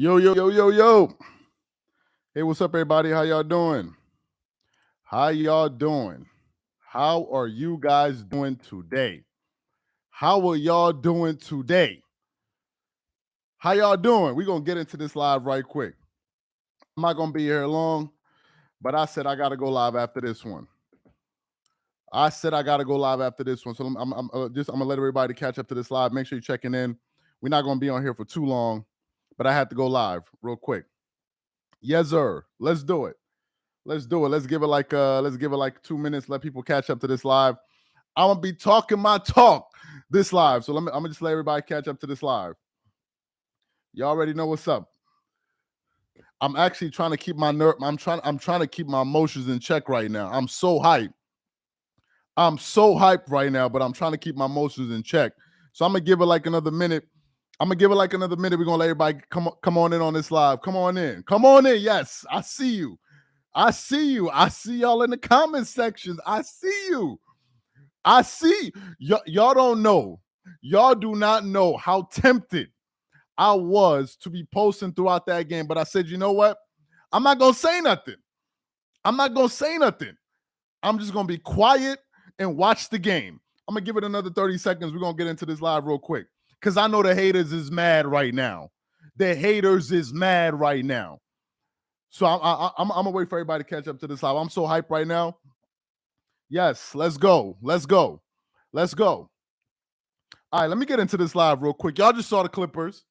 Yo, yo, yo, yo, yo. Hey, what's up, everybody? How y'all doing? How y'all doing? How are you guys doing today? How are y'all doing today? How y'all doing? We're going to get into this live right quick. I'm not going to be here long, but I said I got to go live after this one. So I'm going to let everybody catch up to this live. Make sure you're checking in. We're not going to be on here for too long, but I had to go live real quick. Yes, sir. Let's do it. Let's do it. Let's give it like 2 minutes. Let people catch up to this live. I'm gonna be talking my talk this live. So I'm gonna just let everybody catch up to this live. Y'all already know what's up. I'm actually trying to keep my nerve. I'm trying to keep my emotions in check right now. I'm so hyped right now, but I'm trying to keep my emotions in check. So I'm gonna give it like another minute. We're gonna let everybody come on in on this live. Come on in. Yes, I see you. I see y'all in the comment sections. I see you. Y'all don't know. Y'all do not know how tempted I was to be posting throughout that game. But I said, you know what? I'm not going to say nothing. I'm just going to be quiet and watch the game. I'm going to give it another 30 seconds. We're going to get into this live real quick because I know the haters is mad right now. So I'm gonna wait for everybody to catch up to this live. I'm so hyped right now. Yes, let's go. All right, let me get into this live real quick. Y'all just saw the Clippers.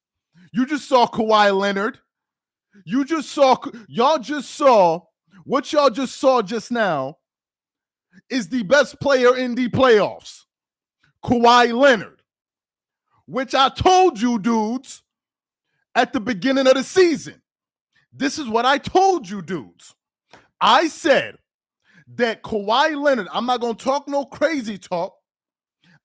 You just saw Kawhi Leonard. Y'all just saw what y'all just saw just now is the best player in the playoffs, Kawhi Leonard, which I told you dudes at the beginning of the season. This is what I told you dudes. I said that Kawhi Leonard, I'm not going to talk no crazy talk.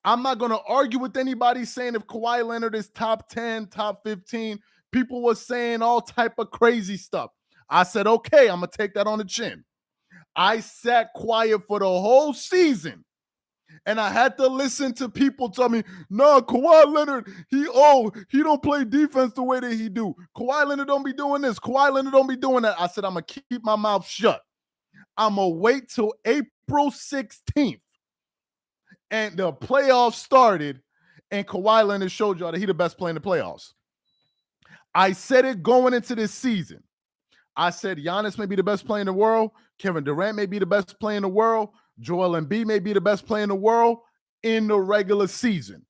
I'm not going to argue with anybody saying if Kawhi Leonard is top 10, top 15. People were saying all type of crazy stuff. I said, okay, I'm going to take that on the chin. I sat quiet for the whole season. And I had to listen to people tell me, no, Kawhi Leonard, he don't play defense the way that he do. Kawhi Leonard don't be doing this. Kawhi Leonard don't be doing that. I said, I'm going to keep my mouth shut. I'm going to wait till April 16th. And the playoffs started, and Kawhi Leonard showed y'all that he the best player in the playoffs. I said it going into this season. I said Giannis may be the best player in the world. Kevin Durant may be the best player in the world. Joel Embiid may be the best player in the world in the regular season.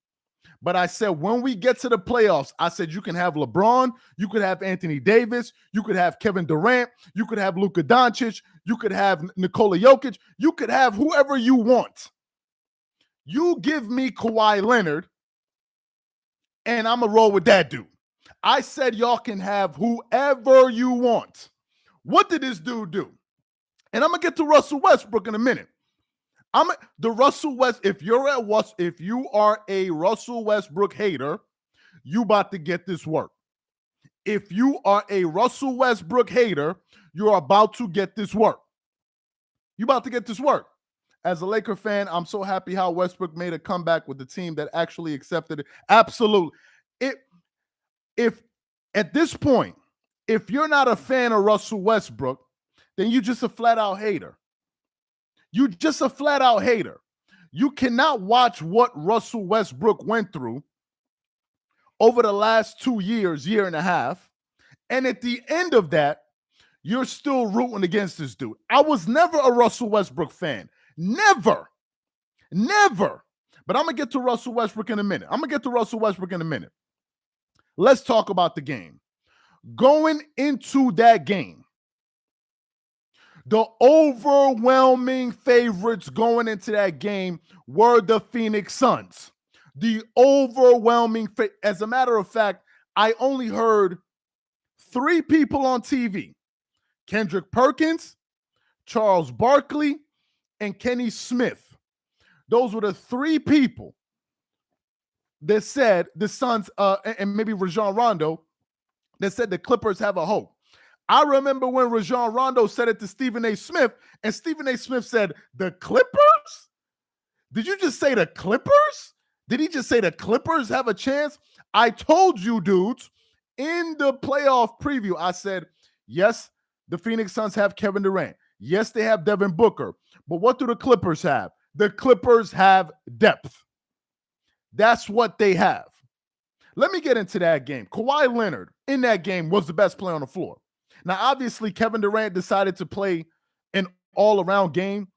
But I said when we get to the playoffs, I said you can have LeBron, you could have Anthony Davis, you could have Kevin Durant, you could have Luka Doncic, you could have Nikola Jokic, you could have whoever you want. You give me Kawhi Leonard, and I'm going to roll with that dude. I said y'all can have whoever you want. What did this dude do? And I'm going to get to Russell Westbrook in a minute. If you are a Russell Westbrook hater, you about to get this work. If you are a Russell Westbrook hater, you're about to get this work. As a Laker fan, I'm so happy how Westbrook made a comeback with the team that actually accepted it. Absolutely. If at this point, if you're not a fan of Russell Westbrook, then you're just a flat-out hater. You cannot watch what Russell Westbrook went through over the last 2 years, year and a half, and at the end of that, you're still rooting against this dude. I was never a Russell Westbrook fan. Never. But I'm going to get to Russell Westbrook in a minute. Let's talk about the game. Going into that game, the overwhelming favorites going into that game were the Phoenix Suns. As a matter of fact, I only heard 3 people on TV. Kendrick Perkins, Charles Barkley, and Kenny Smith. Those were the 3 people that said the Suns, and maybe Rajon Rondo, that said the Clippers have a hope. I remember when Rajon Rondo said it to Stephen A. Smith, and Stephen A. Smith said, the Clippers? Did you just say the Clippers? Did he just say the Clippers have a chance? I told you, dudes, In the playoff preview, I said, yes, the Phoenix Suns have Kevin Durant. Yes, they have Devin Booker. But what do the Clippers have? The Clippers have depth. That's what they have. Let me get into that game. Kawhi Leonard in that game was the best player on the floor. Now, obviously, Kevin Durant decided to play an all-around game,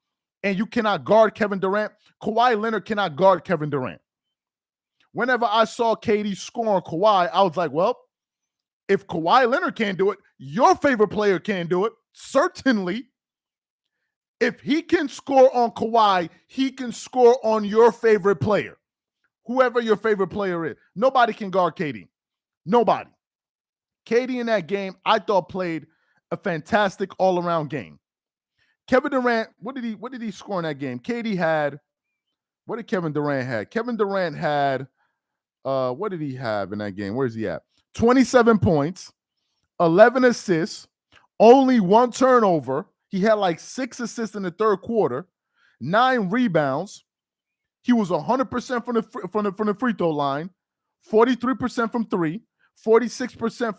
and you cannot guard Kevin Durant. Kawhi Leonard cannot guard Kevin Durant. Whenever I saw KD score on Kawhi, I was like, well, if Kawhi Leonard can't do it, your favorite player can do it. Certainly. If he can score on Kawhi, he can score on your favorite player. Whoever your favorite player is. Nobody can guard KD. Nobody. KD in that game, I thought played a fantastic all-around game. Kevin Durant, what did he score in that game? KD had, what did Kevin Durant have? Kevin Durant had, what did he have in that game? Where's he at? 27 points, 11 assists, only 1 turnover. He had like 6 assists in the third quarter, 9 rebounds. He was 100% from the free throw line, 43% from 3, 46%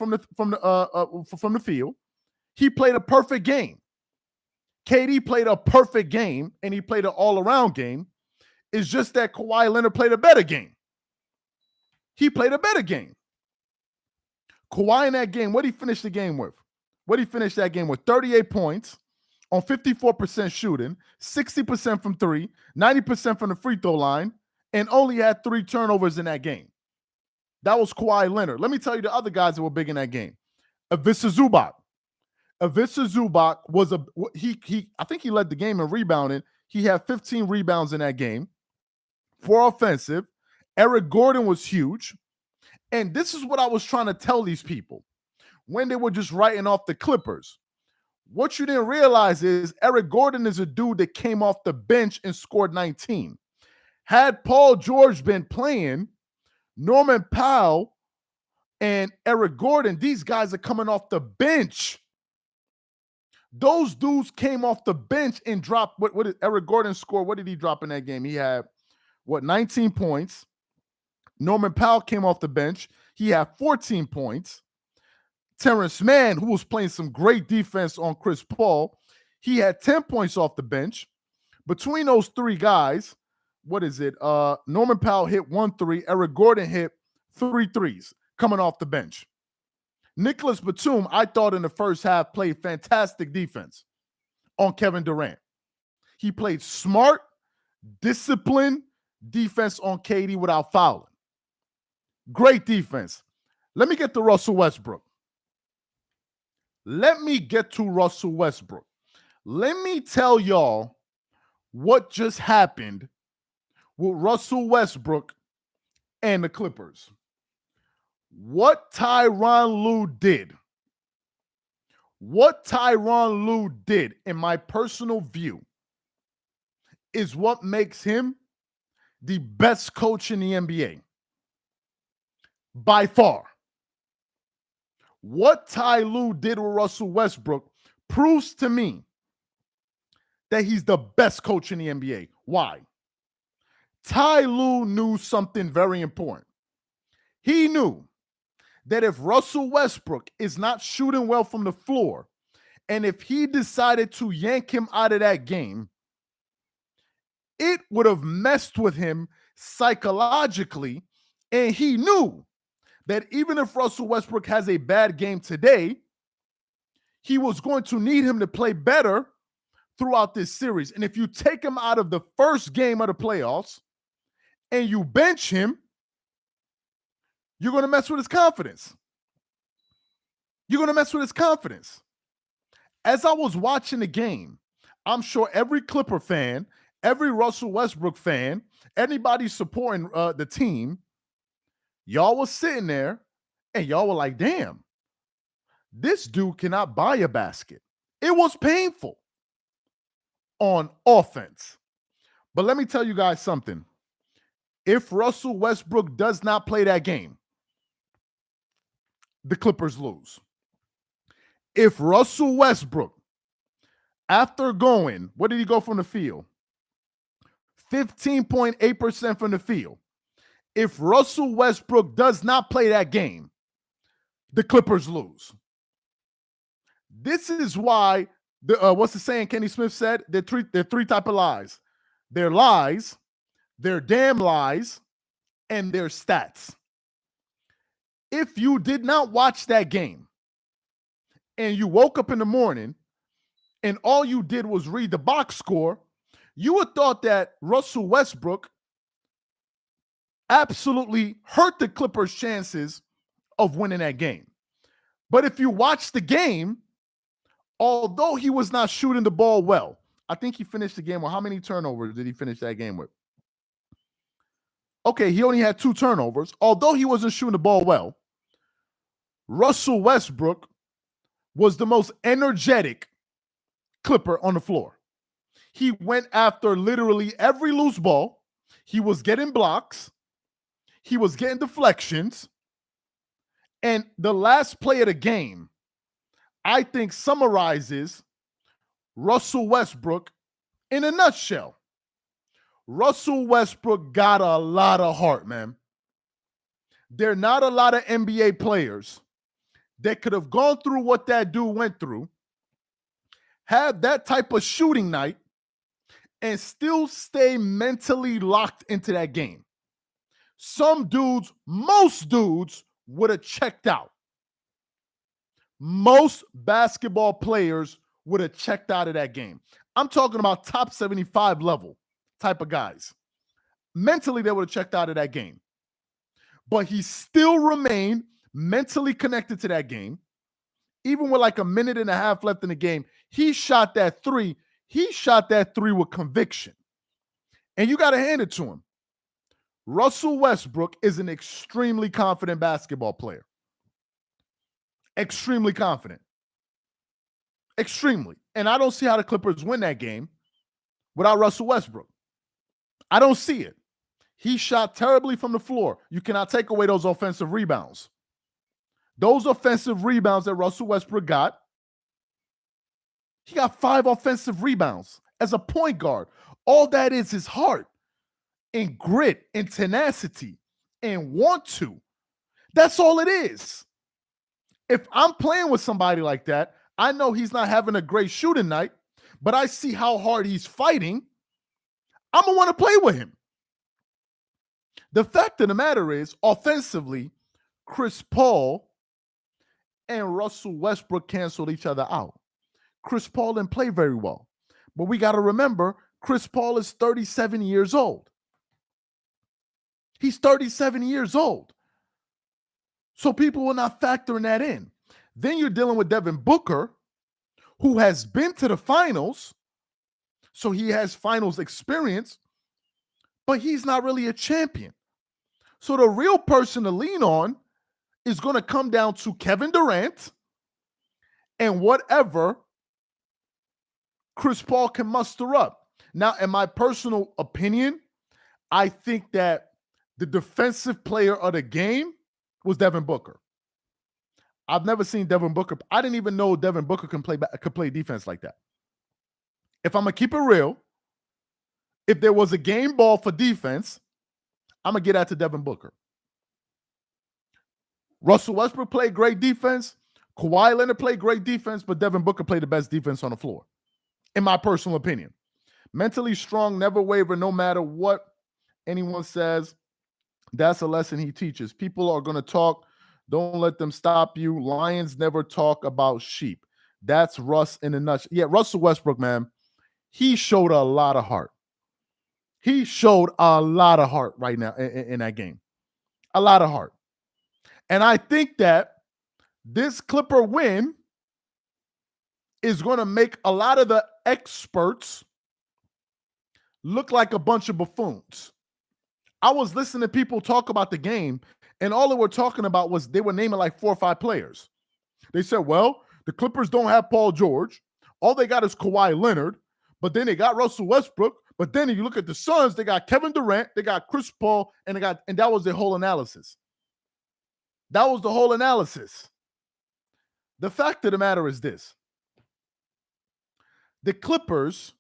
from the field. He played a perfect game. KD played a perfect game, and he played an all-around game. It's just that Kawhi Leonard played a better game. He played a better game. Kawhi in that game, what did he finish the game with? What did he finish that game with? 38 points on 54% shooting, 60% from 3, 90% from the free throw line, and only had 3 turnovers in that game. That was Kawhi Leonard. Let me tell you the other guys that were big in that game. Ivica Zubac. Ivica Zubac was I think he led the game in rebounding. He had 15 rebounds in that game. 4 offensive. Eric Gordon was huge. And this is what I was trying to tell these people when they were just writing off the Clippers. What you didn't realize is Eric Gordon is a dude that came off the bench and scored 19. Had Paul George been playing, Norman Powell and Eric Gordon, these guys are coming off the bench. Those dudes came off the bench and dropped, what did Eric Gordon score? What did he drop in that game? He had, 19 points. Norman Powell came off the bench. He had 14 points. Terrence Mann, who was playing some great defense on Chris Paul, he had 10 points off the bench. Between those 3 guys, Norman Powell hit 1 3. Eric Gordon hit 3 threes coming off the bench. Nicholas Batum, I thought in the first half, played fantastic defense on Kevin Durant. He played smart, disciplined defense on KD without fouling. Great defense. Let me get to Russell Westbrook. Let me tell y'all what just happened with Russell Westbrook and the Clippers. What Tyronn Lue did, in my personal view, is what makes him the best coach in the NBA. By far. What Ty Lue did with Russell Westbrook proves to me that he's the best coach in the NBA. Why? Ty Lue knew something very important. He knew that if Russell Westbrook is not shooting well from the floor, and if he decided to yank him out of that game, it would have messed with him psychologically, and he knew that even if Russell Westbrook has a bad game today, he was going to need him to play better throughout this series. And if you take him out of the first game of the playoffs and you bench him, you're going to mess with his confidence. As I was watching the game, I'm sure every Clipper fan, every Russell Westbrook fan, anybody supporting the team, y'all was sitting there and y'all were like, damn, this dude cannot buy a basket. It was painful on offense. But let me tell you guys something. If Russell Westbrook does not play that game, the Clippers lose. If Russell Westbrook, after going, what did he go from the field? 15.8% from the field. If Russell Westbrook does not play that game, the Clippers lose. This is why what's the saying Kenny Smith said? There are three type of lies. They're lies, they're damn lies, and they're stats. If you did not watch that game and you woke up in the morning and all you did was read the box score, you would thought that Russell Westbrook absolutely hurt the Clippers' chances of winning that game. But if you watch the game, although he was not shooting the ball well, I think he finished the game with how many turnovers did he finish that game with? Okay, he only had 2 turnovers. Although he wasn't shooting the ball well, Russell Westbrook was the most energetic Clipper on the floor. He went after literally every loose ball. He was getting blocks. He was getting deflections. And the last play of the game, I think, summarizes Russell Westbrook in a nutshell. Russell Westbrook got a lot of heart, man. There are not a lot of NBA players that could have gone through what that dude went through, have that type of shooting night, and still stay mentally locked into that game. Some dudes, most dudes, would have checked out. Most basketball players would have checked out of that game. I'm talking about top 75 level type of guys. Mentally, they would have checked out of that game. But he still remained mentally connected to that game. Even with like a minute and a half left in the game, he shot that 3. He shot that 3 with conviction. And you got to hand it to him. Russell Westbrook is an extremely confident basketball player. Extremely confident. Extremely. And I don't see how the Clippers win that game without Russell Westbrook. I don't see it. He shot terribly from the floor. You cannot take away those offensive rebounds. Those offensive rebounds that Russell Westbrook got, he got 5 offensive rebounds as a point guard. All that is his heart and grit and tenacity and want to. That's all it is. If I'm playing with somebody like that, I know he's not having a great shooting night, but I see how hard he's fighting. I'm going to want to play with him. The fact of the matter is, offensively, Chris Paul and Russell Westbrook canceled each other out. Chris Paul didn't play very well. But we got to remember, Chris Paul is 37 years old. He's 37 years old. So people were not factoring that in. Then you're dealing with Devin Booker, who has been to the finals. So he has finals experience, but he's not really a champion. So the real person to lean on is going to come down to Kevin Durant and whatever Chris Paul can muster up. Now, in my personal opinion, I think that the defensive player of the game was Devin Booker. I've never seen Devin Booker. I didn't even know Devin Booker could play defense like that. If I'm going to keep it real, if there was a game ball for defense, I'm going to get out to Devin Booker. Russell Westbrook played great defense. Kawhi Leonard played great defense, but Devin Booker played the best defense on the floor, in my personal opinion. Mentally strong, never waver, no matter what anyone says. That's a lesson he teaches. People are going to talk. Don't let them stop you. Lions never talk about sheep. That's Russ in a nutshell. Yeah, Russell Westbrook, man, he showed a lot of heart. He showed a lot of heart right now in that game. A lot of heart. And I think that this Clipper win is going to make a lot of the experts look like a bunch of buffoons. I was listening to people talk about the game, and all they were talking about was they were naming like 4 or 5 players. They said, well, the Clippers don't have Paul George. All they got is Kawhi Leonard, but then they got Russell Westbrook. But then if you look at the Suns, they got Kevin Durant, they got Chris Paul, and that was their whole analysis. That was the whole analysis. The fact of the matter is this. The Clippers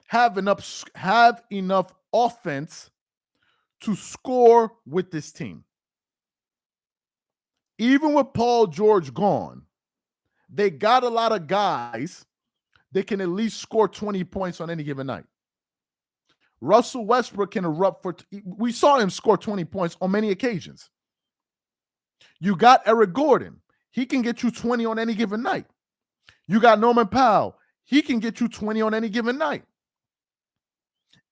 have enough offense to score with this team. Even with Paul George gone, they got a lot of guys that can at least score 20 points on any given night. Russell Westbrook can erupt we saw him score 20 points on many occasions. You got Eric Gordon. He can get you 20 on any given night. You got Norman Powell. He can get you 20 on any given night.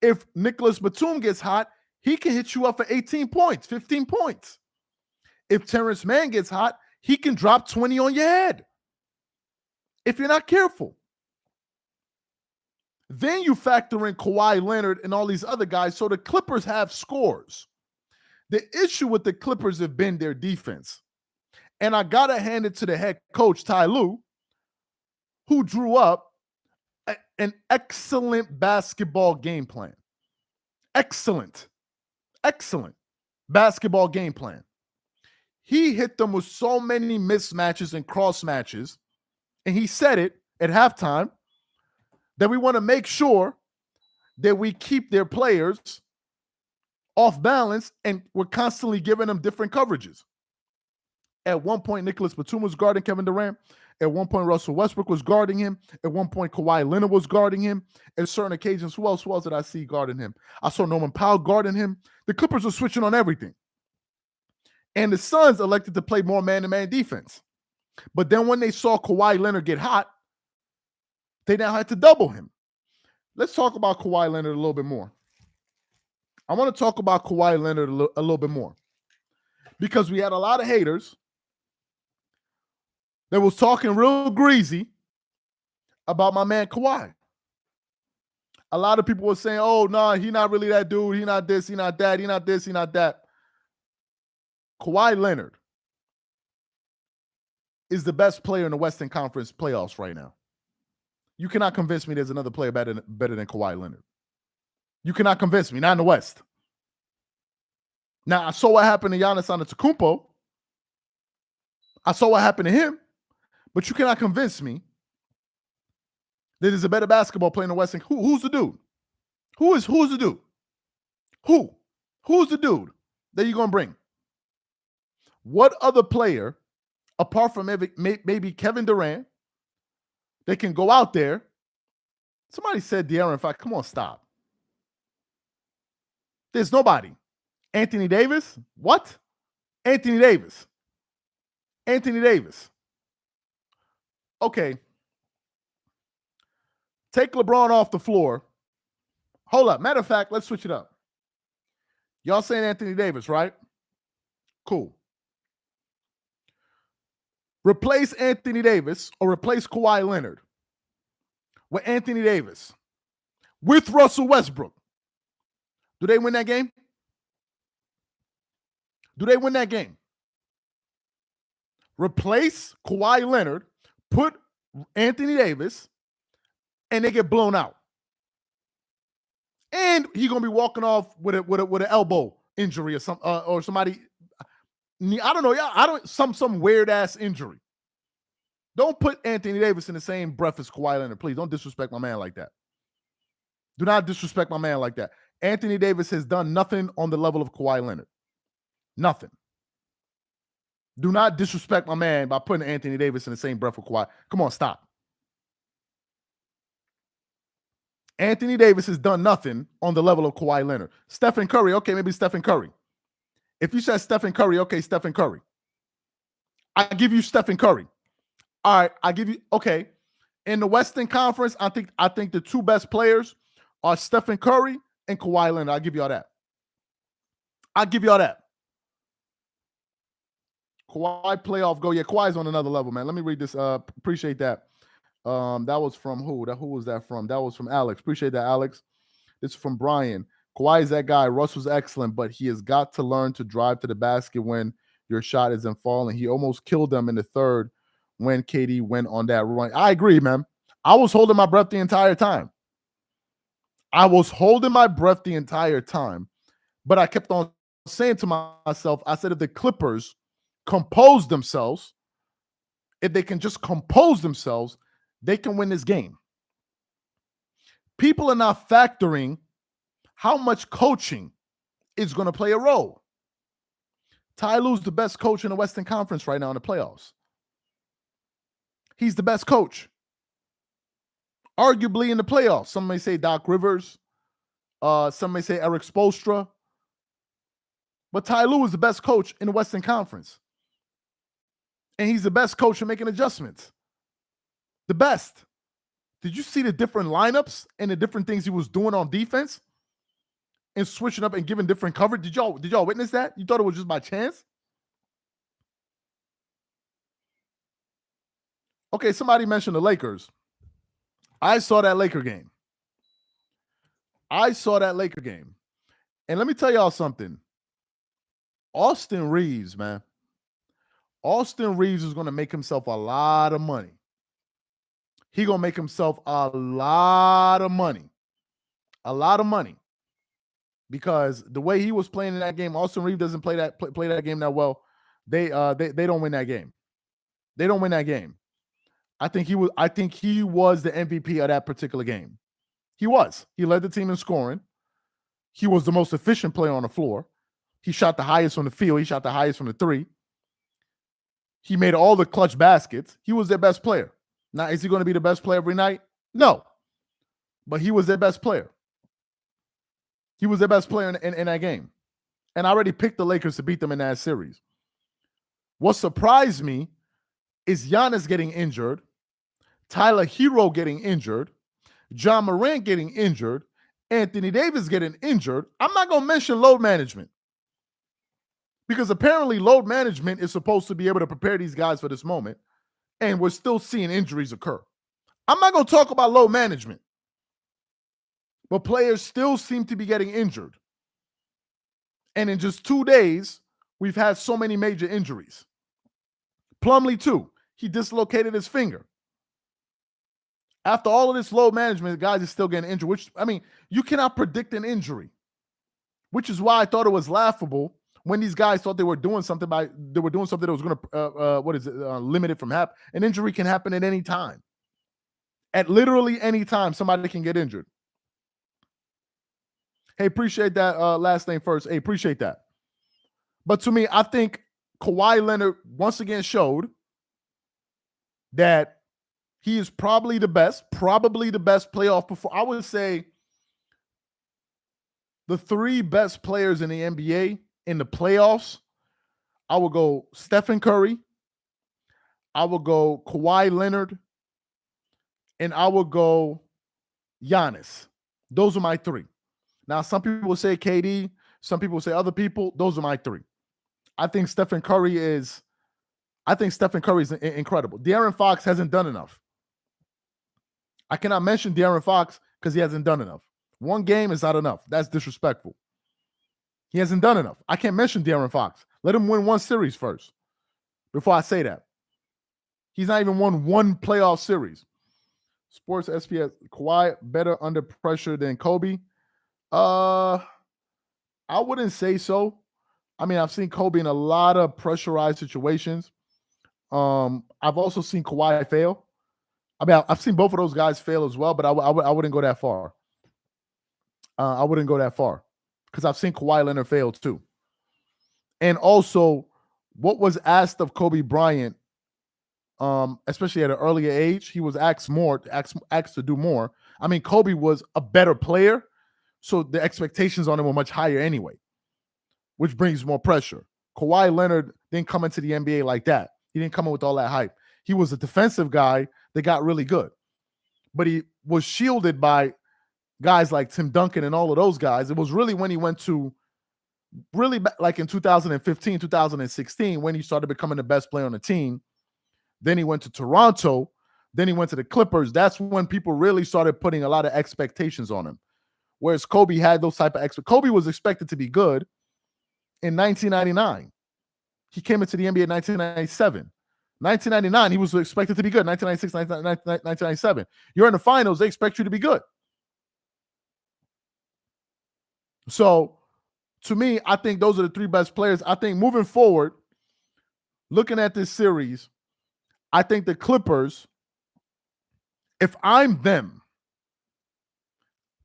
If Nicholas Batum gets hot, he can hit you up for 18 points, 15 points. If Terrence Mann gets hot, he can drop 20 on your head if you're not careful. Then you factor in Kawhi Leonard and all these other guys, so the Clippers have scores. The issue with the Clippers have been their defense. And I got to hand it to the head coach, Ty Lue, who drew up an excellent basketball game plan. Excellent basketball game plan. He hit them with so many mismatches and cross matches, and he said it at halftime that we want to make sure that we keep their players off balance, and we're constantly giving them different coverages. At one point, Nicholas Batum was guarding Kevin Durant. At one point, Russell Westbrook was guarding him. At one point, Kawhi Leonard was guarding him. At certain occasions, who else did I see guarding him? I saw Norman Powell guarding him. The Clippers were switching on everything. And the Suns elected to play more man-to-man defense. But then when they saw Kawhi Leonard get hot, they now had to double him. Let's talk about Kawhi Leonard a little bit more. I want to talk about Kawhi Leonard a little bit more, because we had a lot of haters that was talking real greasy about my man Kawhi. A lot of people were saying, oh, no, he's not really that dude. He's not this, he's not that, he's not this, he's not that. Kawhi Leonard is the best player in the Western Conference playoffs right now. You cannot convince me there's another player better than Kawhi Leonard. You cannot convince me, not in the West. Now, I saw what happened to Giannis Antetokounmpo. I saw what happened to him. But you cannot convince me that there's a better basketball player in the West. Who's the dude? Who's the dude? Who's the dude that you're going to bring? What other player, apart from maybe Kevin Durant, that can go out there? Somebody said De'Aaron Fox. Come on, stop. There's nobody. Anthony Davis? What? Anthony Davis. Okay. Take LeBron off the floor. Hold up. Matter of fact, let's switch it up. Y'all saying Anthony Davis, right? Cool. Replace Anthony Davis or replace Kawhi Leonard with Anthony Davis with Russell Westbrook. Do they win that game? Replace Kawhi Leonard, put Anthony Davis, and they get blown out. And he's gonna be walking off with an elbow injury or somebody. I don't know. Some weird ass injury. Don't put Anthony Davis in the same breath as Kawhi Leonard. Please don't disrespect my man like that. Do not disrespect my man like that. Anthony Davis has done nothing on the level of Kawhi Leonard. Nothing. Do not disrespect my man by putting Anthony Davis in the same breath with Kawhi. Come on, stop. Anthony Davis has done nothing on the level of Kawhi Leonard. Stephen Curry, okay, maybe Stephen Curry. If you said Stephen Curry, okay, Stephen Curry. I give you Stephen Curry. All right, I give you, okay. In the Western Conference, I think the two best players are Stephen Curry and Kawhi Leonard. I'll give you all that. Kawhi playoff go. Yeah, Kawhi's on another level, man. Let me read this. Appreciate that. That was from who? Who was that from? That was from Alex. Appreciate that, Alex. This is from Brian. Kawhi is that guy. Russ was excellent, but he has got to learn to drive to the basket when your shot isn't falling. He almost killed them in the third when KD went on that run. I agree, man. I was holding my breath the entire time. But I kept on saying to myself, I said, if the Clippers compose themselves, if they can just compose themselves, they can win this game. People are not factoring how much coaching is going to play a role. Ty Lue's the best coach in the Western Conference right now in the playoffs. He's the best coach. Arguably in the playoffs. Some may say Doc Rivers. Some may say Eric Spoelstra. But Ty Lue is the best coach in the Western Conference. And he's the best coach at making adjustments. The best. Did you see the different lineups and the different things he was doing on defense? And switching up and giving different coverage? Did y'all witness that? You thought it was just by chance? Okay, somebody mentioned the Lakers. I saw that Laker game. And let me tell y'all something. Austin Reeves, man. Austin Reeves is going to make himself a lot of money. He going to make himself a lot of money. A lot of money. Because the way he was playing in that game, Austin Reeves doesn't play that game that well. They don't win that game. They don't win that game. I think he was the MVP of that particular game. He was. He led the team in scoring. He was the most efficient player on the floor. He shot the highest from the field. He shot the highest from the three. He made all the clutch baskets. He was their best player. Now, is he going to be the best player every night? No. But he was their best player. He was their best player in that game. And I already picked the Lakers to beat them in that series. What surprised me is Giannis getting injured, Tyler Hero getting injured, John Morant getting injured, Anthony Davis getting injured. I'm not going to mention load management. Because apparently load management is supposed to be able to prepare these guys for this moment. And we're still seeing injuries occur. I'm not going to talk about load management. But players still seem to be getting injured. And in just 2 days, we've had so many major injuries. Plumlee, too. He dislocated his finger. After all of this load management, guys are still getting injured. Which, I mean, you cannot predict an injury. Which is why I thought it was laughable when these guys thought they were doing something that was going to, limit it from happening. An injury can happen at any time. At literally any time, somebody can get injured. Hey, appreciate that last name first. Hey, appreciate that. But to me, I think Kawhi Leonard once again showed that he is probably the best playoff performer. I would say the three best players in the NBA in the playoffs, I would go Stephen Curry, I would go Kawhi Leonard, and I would go Giannis. Those are my three. Now, some people will say KD, some people will say other people. Those are my three. I think Stephen Curry is incredible. De'Aaron Fox hasn't done enough. I cannot mention De'Aaron Fox because he hasn't done enough. One game is not enough. That's disrespectful. He hasn't done enough. I can't mention De'Aaron Fox. Let him win one series first before I say that. He's not even won one playoff series. Sports SPS, Kawhi better under pressure than Kobe. I wouldn't say so. I mean, I've seen Kobe in a lot of pressurized situations. I've also seen Kawhi fail. I mean, I've seen both of those guys fail as well, but I wouldn't go that far. I wouldn't go that far because I've seen Kawhi Leonard fail too. And also, what was asked of Kobe Bryant, especially at an earlier age, he was asked to do more. I mean, Kobe was a better player, so the expectations on him were much higher anyway, which brings more pressure. Kawhi Leonard didn't come into the NBA like that. He didn't come in with all that hype. He was a defensive guy that got really good. But he was shielded by guys like Tim Duncan and all of those guys. It was really when he went to like in 2015, 2016, when he started becoming the best player on the team. Then he went to Toronto. Then he went to the Clippers. That's when people really started putting a lot of expectations on him. Whereas Kobe had those type of expectations. Kobe was expected to be good in 1999. He came into the NBA in 1997. 1999, he was expected to be good. 1996, 1997. You're in the finals, they expect you to be good. So, to me, I think those are the three best players. I think moving forward, looking at this series, I think the Clippers, if I'm them,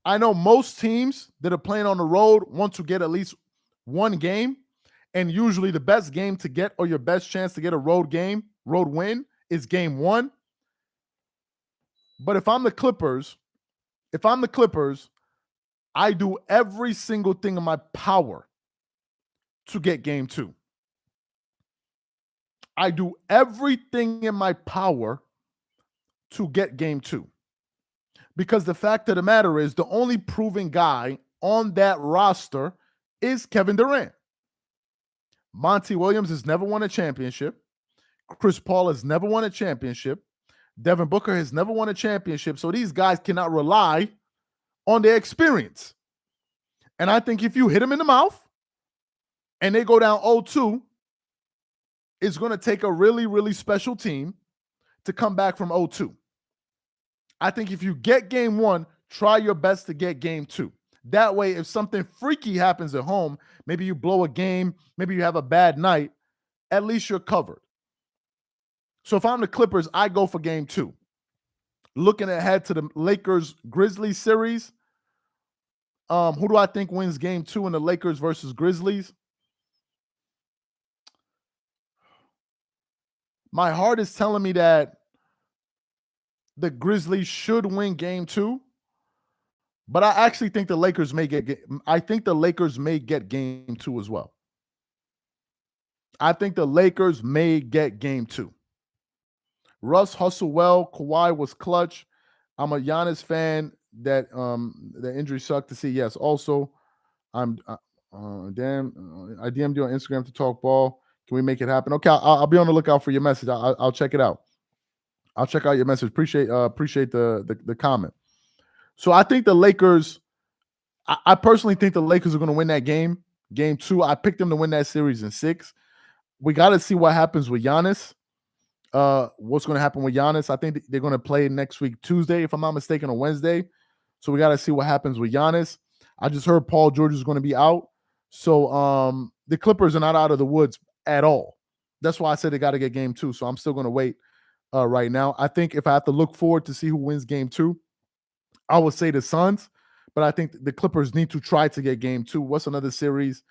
I know most teams that are playing on the road want to get at least one game, And usually the best game to get or your best chance to get a road win is game 1. But if I'm the Clippers, I do every single thing in my power to get game 2. I do everything in my power to get game 2. Because the fact of the matter is, the only proven guy on that roster is Kevin Durant. Monty Williams has never won a championship. Chris Paul has never won a championship. Devin Booker has never won a championship. So these guys cannot rely on their experience. And I think if you hit them in the mouth and they go down 0-2, it's going to take a really, really special team to come back from 0-2. I think if you get game 1, try your best to get game 2. That way, if something freaky happens at home, maybe you blow a game, maybe you have a bad night, at least you're covered. So if I'm the Clippers, I go for game 2. Looking ahead to the Lakers-Grizzlies series, who do I think wins game 2 in the Lakers versus Grizzlies? My heart is telling me that the Grizzlies should win game 2, but I actually think the Lakers may get game 2 as well. I think the Lakers may get game 2. Russ hustled well. Kawhi was clutch. I'm a Giannis fan. That the injury sucked to see. Yes. Also, I DM'd you on Instagram to talk ball. Can we make it happen? Okay, I'll be on the lookout for your message. I'll check it out. I'll check out your message. Appreciate the comment. So I think the Lakers. I personally think the Lakers are going to win that game. Game 2. I picked them to win that series in 6. We got to see what happens with Giannis. What's going to happen with Giannis? I think they're going to play next week Tuesday, if I'm not mistaken, or Wednesday. So we got to see what happens with Giannis. I just heard Paul George is going to be out. So the Clippers are not out of the woods at all. That's why I said they got to get game 2. So I'm still going to wait right now. I think if I have to look forward to see who wins game 2, I would say the Suns. But I think the Clippers need to try to get game 2. What's another series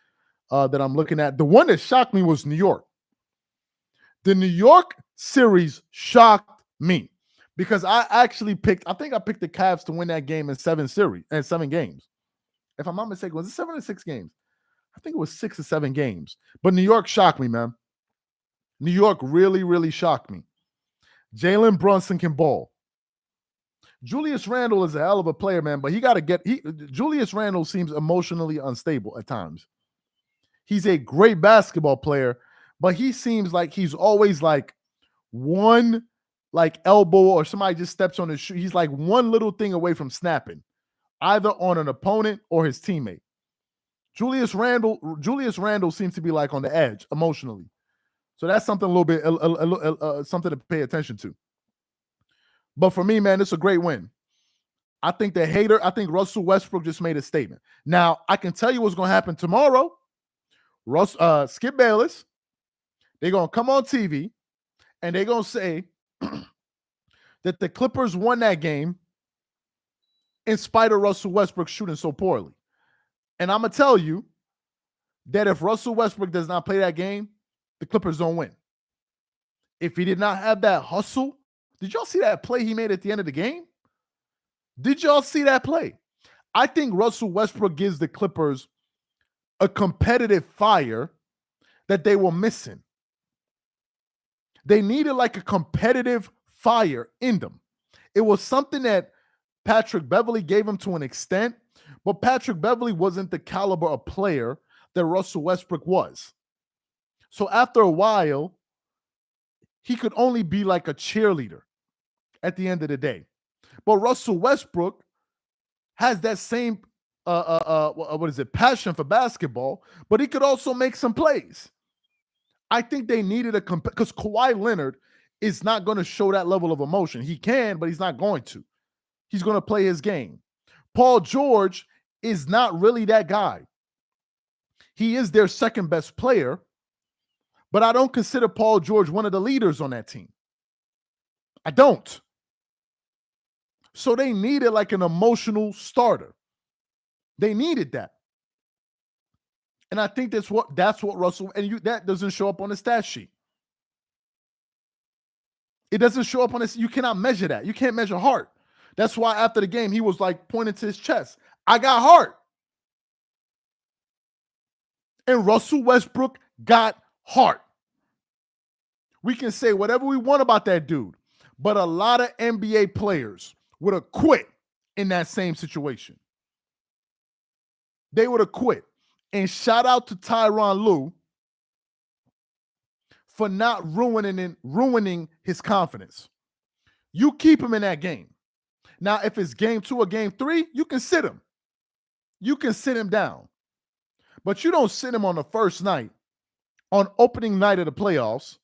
that I'm looking at? The one that shocked me was New York. The New York series shocked me because I think I picked the Cavs to win that game in 7 games. If I'm not mistaken, was it 7 or 6 games? I think it was 6 or 7 games. But New York shocked me, man. New York really, really shocked me. Jalen Brunson can ball. Julius Randle is a hell of a player, man, but Julius Randle seems emotionally unstable at times. He's a great basketball player, but he seems like he's always like one elbow or somebody just steps on his shoe. He's like one little thing away from snapping, either on an opponent or his teammate. Julius Randle seems to be like on the edge emotionally. So that's something a little bit something to pay attention to. But for me, man, it's a great win. I think Russell Westbrook just made a statement. Now, I can tell you what's going to happen tomorrow. Skip Bayless, they're going to come on TV and they're going to say that the Clippers won that game in spite of Russell Westbrook shooting so poorly. And I'm going to tell you that if Russell Westbrook does not play that game, the Clippers don't win. If he did not have that hustle, did y'all see that play he made at the end of the game? Did y'all see that play? I think Russell Westbrook gives the Clippers a competitive fire that they were missing. They needed like a competitive fire in them. It was something that Patrick Beverley gave him to an extent, but Patrick Beverley wasn't the caliber of player that Russell Westbrook was. So after a while, he could only be like a cheerleader at the end of the day. But Russell Westbrook has that same passion for basketball, but he could also make some plays. I think they needed because Kawhi Leonard is not going to show that level of emotion. He can, but he's not going to. He's going to play his game. Paul George is not really that guy. He is their second best player, but I don't consider Paul George one of the leaders on that team. I don't. So they needed like an emotional starter. They needed that. And I think that's what Russell, and that doesn't show up on the stat sheet. It doesn't show up on this. You cannot measure that. You can't measure heart. That's why after the game, he was like pointing to his chest. I got heart. And Russell Westbrook got heart. We can say whatever we want about that dude, but a lot of NBA players would have quit in that same situation. They would have quit. And shout out to Tyronn Lue for not ruining his confidence. You keep him in that game. Now, if it's game 2 or game 3, you can sit him. You can sit him down. But you don't sit him on the first night, on opening night of the playoffs.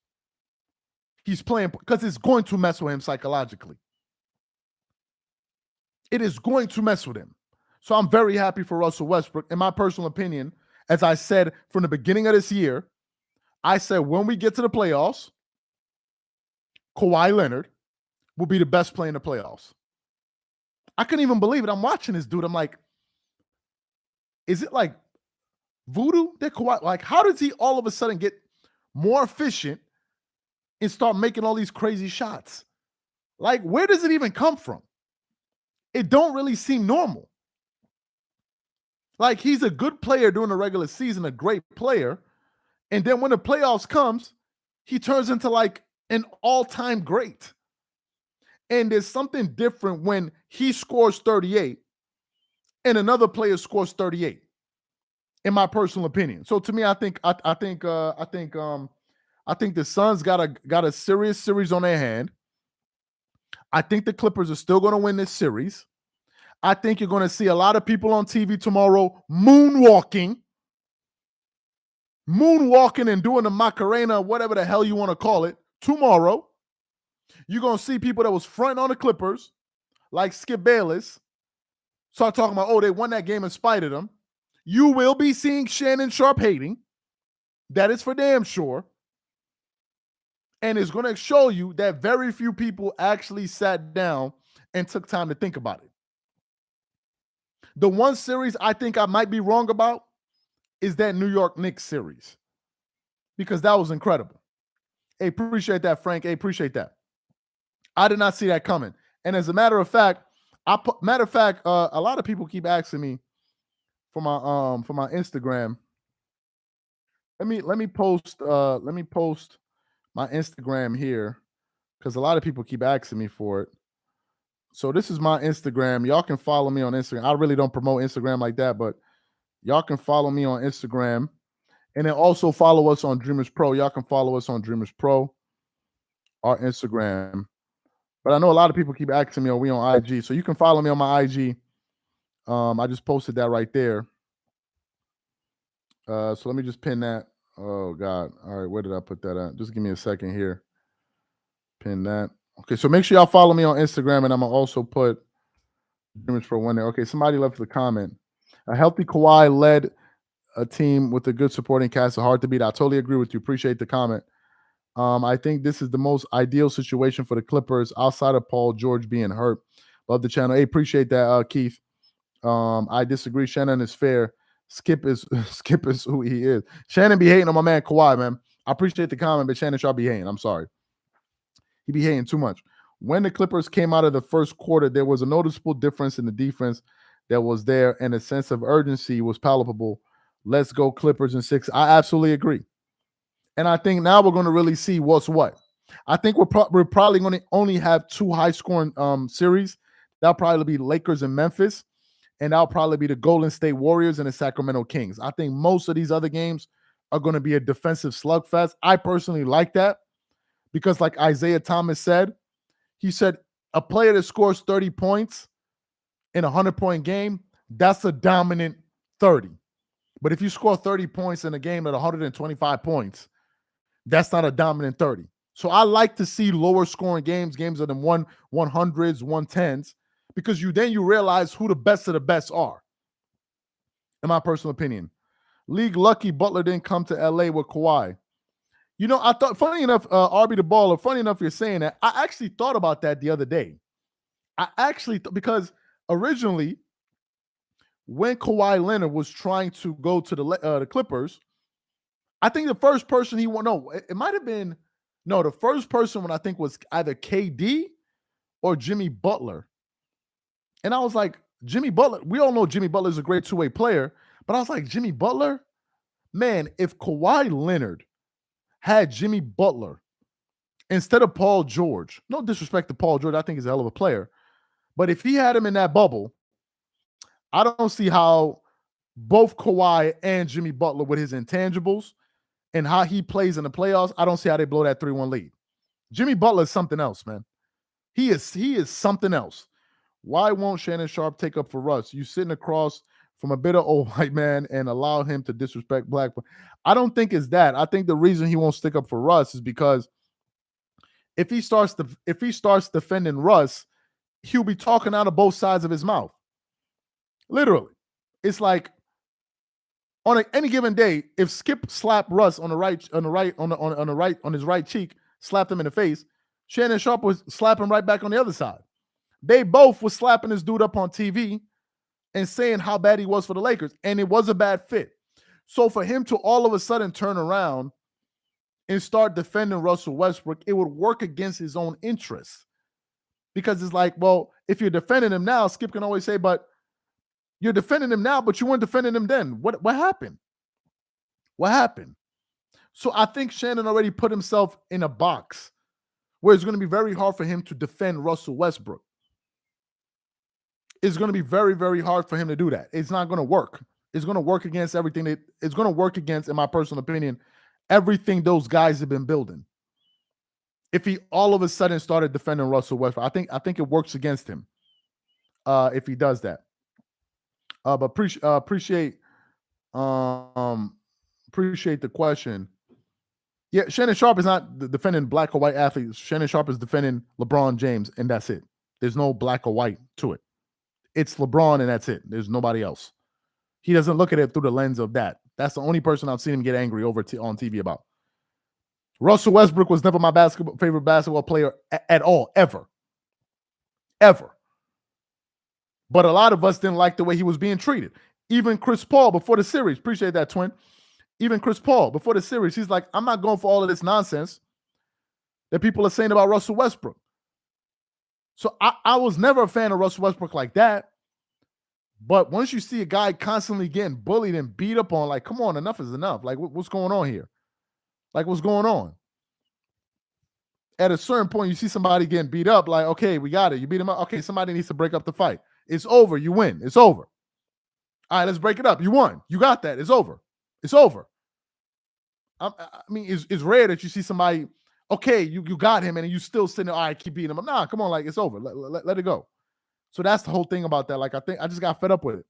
He's playing because it's going to mess with him psychologically. It is going to mess with him. So I'm very happy for Russell Westbrook. In my personal opinion, as I said from the beginning of this year, I said when we get to the playoffs, Kawhi Leonard will be the best player in the playoffs. I couldn't even believe it. I'm watching this dude. I'm like, is it like voodoo that Kawhi, like, how does he all of a sudden get more efficient and start making all these crazy shots? Like, where does it even come from? It don't really seem normal. Like, he's a good player during the regular season, a great player. And then when the playoffs comes, he turns into like an all-time great. And there's something different when he scores 38 and another player scores 38. In my personal opinion. So to me, I think the Suns got a serious series on their hand. I think the Clippers are still going to win this series. I think you're going to see a lot of people on TV tomorrow moonwalking and doing the Macarena, whatever the hell you want to call it, tomorrow. You're going to see people that was fronting on the Clippers, like Skip Bayless, start talking about, oh, they won that game in spite of them. You will be seeing Shannon Sharp hating. That is for damn sure. And it's going to show you that very few people actually sat down and took time to think about it. The one series I think I might be wrong about is that New York Knicks series, because that was incredible. Hey, appreciate that, Frank. Hey, appreciate that. I did not see that coming. And as a matter of fact, a lot of people keep asking me for my Instagram. Let me post my Instagram here, because a lot of people keep asking me for it. So this is my Instagram. Y'all can follow me on Instagram. I really don't promote Instagram like that, but y'all can follow me on Instagram. And then also follow us on Dreamers Pro. Y'all can follow us on Dreamers Pro, our Instagram. But I know a lot of people keep asking me, are we on IG? So you can follow me on my IG. I just posted that right there. So let me just pin that. Oh, God. All right, where did I put that at? Just give me a second here. Pin that. Okay, so make sure y'all follow me on Instagram, and I'm going to also put Dreamers for one there. Okay, somebody left a comment. A healthy Kawhi led a team with a good supporting cast. Hard to beat. I totally agree with you. Appreciate the comment. I think this is the most ideal situation for the Clippers outside of Paul George being hurt. Love the channel. Hey, appreciate that, Keith. I disagree. Shannon is fair. Skip is who he is. Shannon be hating on my man Kawhi, man. I appreciate the comment, but Shannon Sharp be hating. I'm sorry. He be hating too much. When the Clippers came out of the first quarter, there was a noticeable difference in the defense that was there, and a sense of urgency was palpable. Let's go Clippers in 6. I absolutely agree. And I think now we're going to really see what's what. I think we're probably going to only have 2 high-scoring series. That'll probably be Lakers and Memphis, and that'll probably be the Golden State Warriors and the Sacramento Kings. I think most of these other games are going to be a defensive slugfest. I personally like that because, like Isaiah Thomas said, he said a player that scores 30 points in a 100-point game, that's a dominant 30. But if you score 30 points in a game at 125 points, that's not a dominant 30. So I like to see lower scoring games of them 100s, 110s, because you realize who the best of the best are, in my personal opinion. League lucky Butler didn't come to LA with Kawhi. You know, I thought, funny enough, RB the Baller, funny enough you're saying that. I actually thought about that the other day. Because originally when Kawhi Leonard was trying to go to the Clippers, I think the first person he went, no, it might have been, no, the first person when I think was either KD or Jimmy Butler. And I was like, Jimmy Butler, we all know Jimmy Butler is a great two-way player, but I was like, Jimmy Butler? Man, if Kawhi Leonard had Jimmy Butler instead of Paul George, no disrespect to Paul George, I think he's a hell of a player, but if he had him in that bubble, I don't see how both Kawhi and Jimmy Butler with his intangibles and how he plays in the playoffs, I don't see how they blow that 3-1 lead. Jimmy Butler is something else, man. He is something else. Why won't Shannon Sharpe take up for Russ? You sitting across from a bitter old white man and allow him to disrespect black. I don't think it's that. I think the reason he won't stick up for Russ is because if he starts defending Russ, he'll be talking out of both sides of his mouth. Literally. It's like on any given day, if Skip slapped Russ on his right cheek, slapped him in the face, Shannon Sharpe was slapping right back on the other side. They both were slapping this dude up on TV and saying how bad he was for the Lakers, and it was a bad fit. So for him to all of a sudden turn around and start defending Russell Westbrook, it would work against his own interests. Because it's like, well, if you're defending him now, Skip can always say, but you're defending him now, but you weren't defending him then. What happened? What happened? So I think Shannon already put himself in a box where it's going to be very hard for him to defend Russell Westbrook. It's going to be very, very hard for him to do that. It's not going to work. It's going to work against everything. It's going to work against, in my personal opinion, everything those guys have been building. If he all of a sudden started defending Russell Westbrook, I think it works against him if he does that. But appreciate the question. Yeah, Shannon Sharpe is not defending black or white athletes. Shannon Sharpe is defending LeBron James, and that's it. There's no black or white to it. It's LeBron, and that's it. There's nobody else. He doesn't look at it through the lens of that. That's the only person I've seen him get angry over on TV about. Russell Westbrook was never my favorite basketball player at all, ever. Ever. But a lot of us didn't like the way he was being treated. Even Chris Paul before the series, appreciate that, twin. Even Chris Paul before the series, he's like, I'm not going for all of this nonsense that people are saying about Russell Westbrook. So I was never a fan of Russell Westbrook like that. But once you see a guy constantly getting bullied and beat up on, like, come on, enough is enough. Like, what's going on here? Like, what's going on? At a certain point, you see somebody getting beat up, like, okay, we got it. You beat him up. Okay, somebody needs to break up the fight. It's over. You win. It's over. All right, let's break it up. You won. You got that. It's over. It's over. I mean, it's rare that you see somebody, okay, you got him, and you still sitting there, all right, keep beating him up. Nah, come on, like, it's over. Let it go. So that's the whole thing about that. Like, I think I just got fed up with it.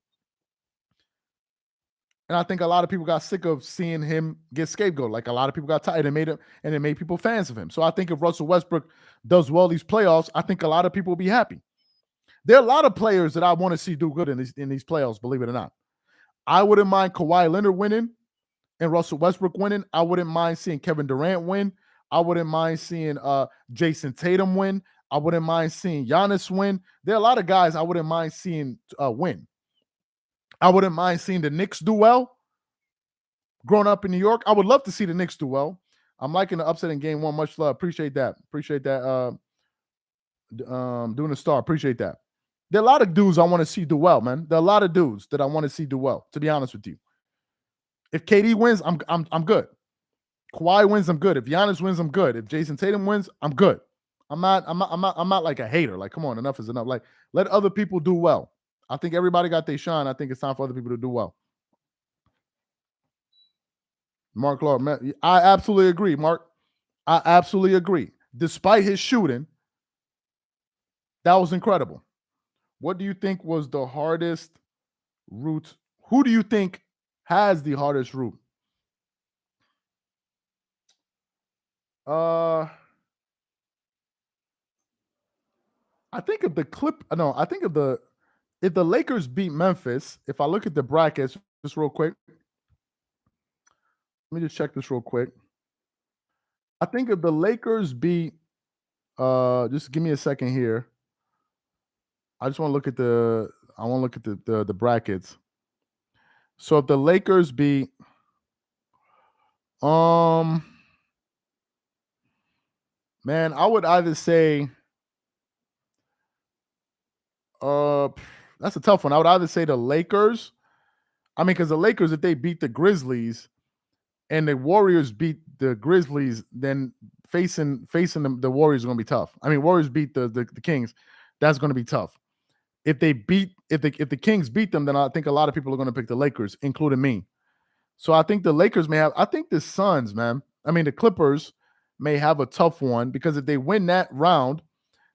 And I think a lot of people got sick of seeing him get scapegoated. Like, a lot of people got tired and it made people fans of him. So I think if Russell Westbrook does well these playoffs, I think a lot of people will be happy. There are a lot of players that I want to see do good in these playoffs, believe it or not. I wouldn't mind Kawhi Leonard winning and Russell Westbrook winning. I wouldn't mind seeing Kevin Durant win. I wouldn't mind seeing Jason Tatum win. I wouldn't mind seeing Giannis win. There are a lot of guys I wouldn't mind seeing win. I wouldn't mind seeing the Knicks do well. Growing up in New York, I would love to see the Knicks do well. I'm liking the upset in game one. Much love. Appreciate that. Appreciate that. Doing the star. Appreciate that. There are a lot of dudes I want to see do well, man. There are a lot of dudes that I want to see do well, to be honest with you. If KD wins, I'm good. Kawhi wins, I'm good. If Giannis wins, I'm good. If Jason Tatum wins, I'm good. I'm not like a hater. Like, come on, enough is enough. Like, let other people do well. I think everybody got their shine. I think it's time for other people to do well. Mark Clark, man, I absolutely agree, Mark. I absolutely agree. Despite his shooting, that was incredible. What do you think was the hardest route? Who do you think has the hardest route? I think if if the Lakers beat Memphis, if I look at the brackets just real quick, let me just check this real quick. I think if the Lakers beat, just give me a second here. I just want to look at the brackets. So if the Lakers beat, um, man, I would either say, uh, that's a tough one. I would either say the Lakers. I mean, because the Lakers, if they beat the Grizzlies and the Warriors beat the Grizzlies, then facing the Warriors is going to be tough. I mean, Warriors beat the Kings, that's going to be tough. If the Kings beat them, then I think a lot of people are going to pick the Lakers, including me. So I think the Lakers may have. I think the Suns, man. I mean, the Clippers may have a tough one because if they win that round,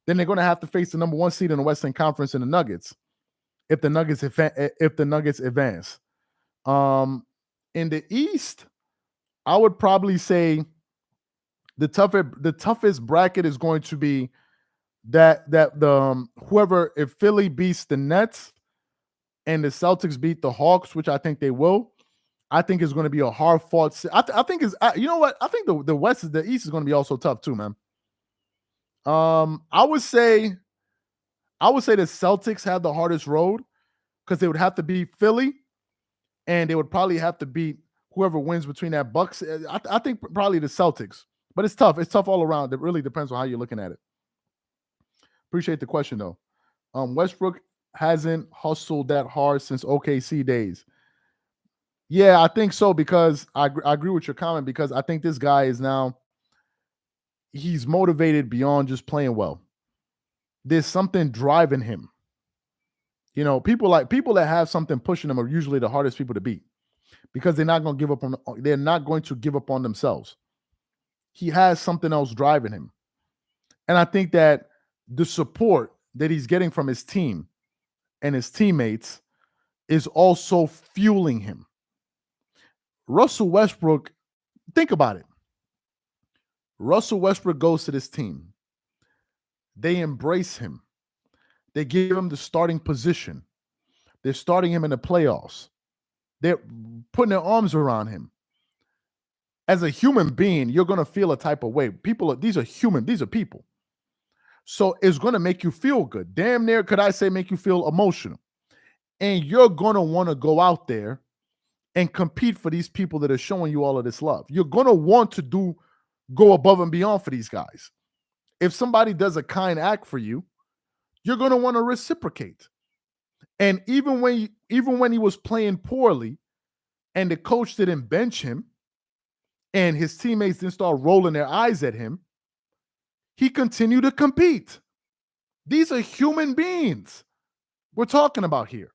then they're going to have to face the number 1 seed in the Western Conference in the Nuggets. If the Nuggets advance, in the East, I would probably say the toughest bracket is going to be that the whoever, if Philly beats the Nets and the Celtics beat the Hawks, which I think they will. I think it's going to be a hard fought. I think is you know what? I think the East is going to be also tough too, man. I would say the Celtics have the hardest road because they would have to beat Philly, and they would probably have to beat whoever wins between that Bucks. I think probably the Celtics, but it's tough. It's tough all around. It really depends on how you're looking at it. Appreciate the question though. Westbrook hasn't hustled that hard since OKC days. Yeah, I think so because I agree with your comment because I think this guy is now he's motivated beyond just playing well. There's something driving him. You know, people that have something pushing them are usually the hardest people to beat because they're not going to give up on themselves. He has something else driving him. And I think that the support that he's getting from his team and his teammates is also fueling him. Russell Westbrook, think about it. Russell Westbrook goes to this team. They embrace him. They give him the starting position. They're starting him in the playoffs. They're putting their arms around him. As a human being, you're going to feel a type of way. These are human. These are people. So it's going to make you feel good. Damn near, could I say make you feel emotional? And you're going to want to go out there and compete for these people that are showing you all of this love. You're going to want to go above and beyond for these guys. If somebody does a kind act for you, you're going to want to reciprocate. And even when he was playing poorly and the coach didn't bench him and his teammates didn't start rolling their eyes at him, he continued to compete. These are human beings we're talking about here.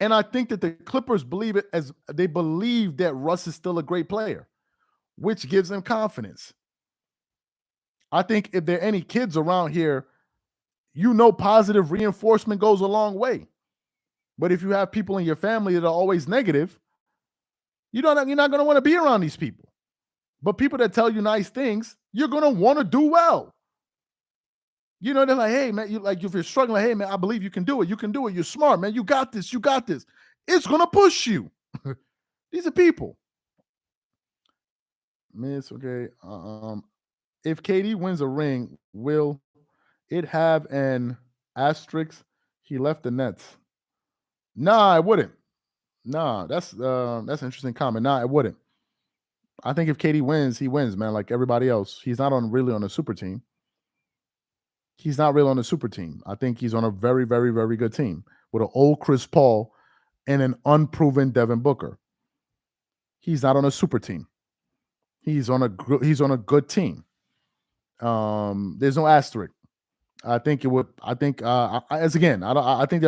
And I think that the Clippers believe that Russ is still a great player, which gives them confidence. I think if there are any kids around here, positive reinforcement goes a long way. But if you have people in your family that are always negative, you're not going to want to be around these people. But people that tell you nice things, you're going to want to do well. You know, they're like, hey, man, if you're struggling, like, hey, man, I believe you can do it. You can do it. You're smart, man. You got this. You got this. It's going to push you. These are people. Miss, okay. If KD wins a ring, will it have an asterisk? He left the Nets. Nah, I wouldn't. Nah, that's an interesting comment. Nah, I wouldn't. I think if KD wins, he wins, man, like everybody else. He's not really on a super team. He's not really on a super team. I think he's on a very, very, very good team with an old Chris Paul and an unproven Devin Booker. He's not on a super team. He's on a good team. There's no asterisk. I think it would. I think I think there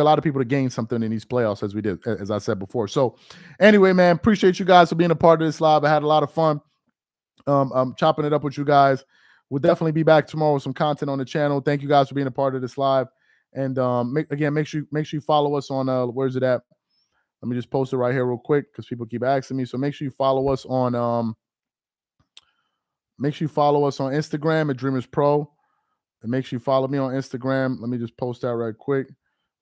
are a lot of people to gain something in these playoffs as we did, as I said before. So, anyway, man, appreciate you guys for being a part of this live. I had a lot of fun. I'm chopping it up with you guys. We'll definitely be back tomorrow with some content on the channel. Thank you guys for being a part of this live. And make sure you follow us on where's it at? Let me just post it right here real quick because people keep asking me. So make sure you follow us on Instagram at Dreamers Pro. And make sure you follow me on Instagram. Let me just post that right quick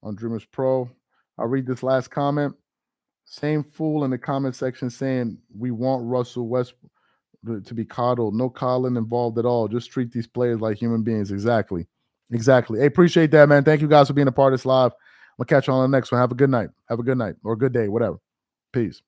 on Dreamers Pro. I'll read this last comment. Same fool in the comment section saying we want Russell Westbrook to be coddled. No coddling involved at all. Just treat these players like human beings. Exactly. Hey, appreciate that, man. Thank you guys for being a part of this live. gonna catch you on the next one. Have a good night. Have a good night or good day, whatever. Peace.